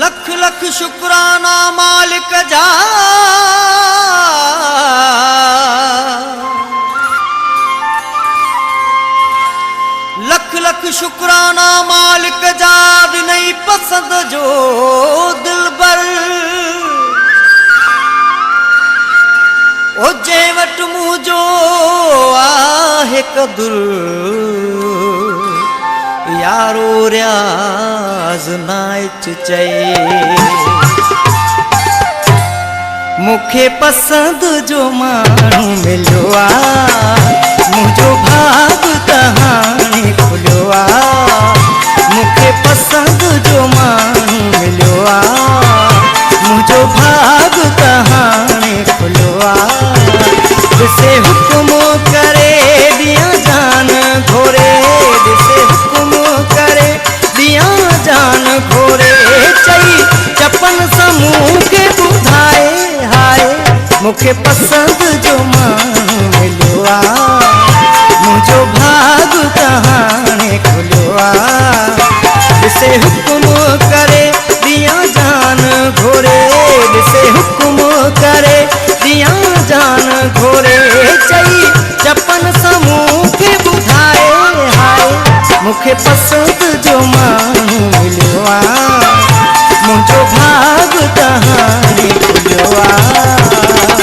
लख लख शुक्राना मालिक जा, लख लख शुक्राना मालिक जा, नहीं पसंद जो दिलबर ओ जे वट मुझो आहे कदुर यारो रियाज नाच चए मुखे पसंद जो मानू मिलो आ मुझो भाग कहानी खुलो आ मुखे पसंद जो मानू मिलो आ मुझो भाग कहानी खुलो आ जिसे हुक्म करे दिया जान घोरे जिसे हुक्म करे दिया जान घोरे चई चपन समूह के बुधाए हाय मुखे पसंद जो मानू मिलो आ मुझो भाग कहानी खुलो आ जिसे हुक्म करे दिया जान घोरे जिसे हुक्म करे दिया जान घोरे चई चपन समूह के बुधाए हाय मुखे पसंद जो मानू मिलो आ मुझो भाग कहानी खुलो आ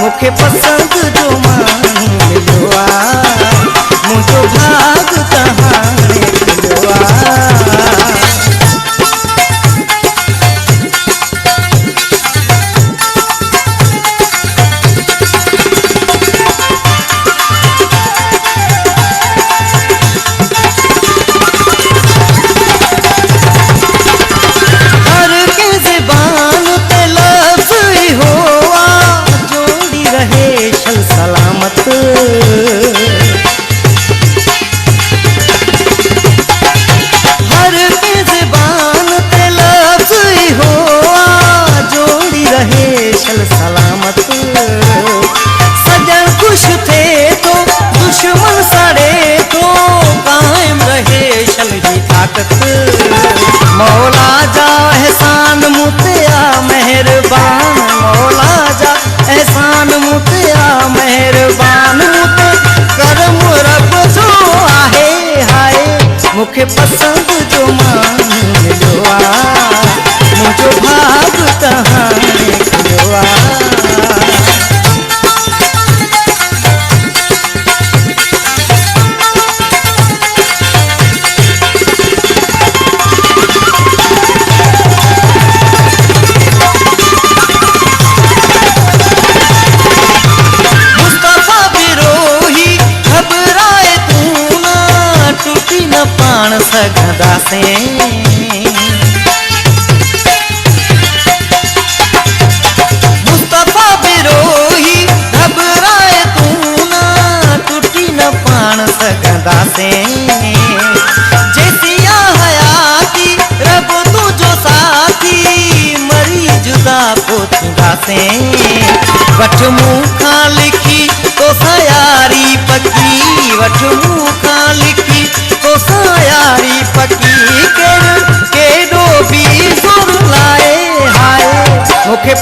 मुखे पसंद जो मानू मिलो आ मुझो भाग कहानी खुलो आ मौला जा एहसान मुतिया मेहरबान मौला जा एहसान मुतिया मेहरबान मुते करम रब जो आहे हाय मुखे पसंद जो मानू मिलो आ मुझो भाग कहानी खुलो आ सगदा से मुस्तफा बिरोही घबराए तू ना टूटी न पान सगदा से जैसिया हयाती रब तुझो साथी मरी जुदा पोथीदा से वठ मुखा लिखी तो सयारी पकी वठ मुखा लिखी तो सयारी पकी केडो भी सुर लाए हाय मुखे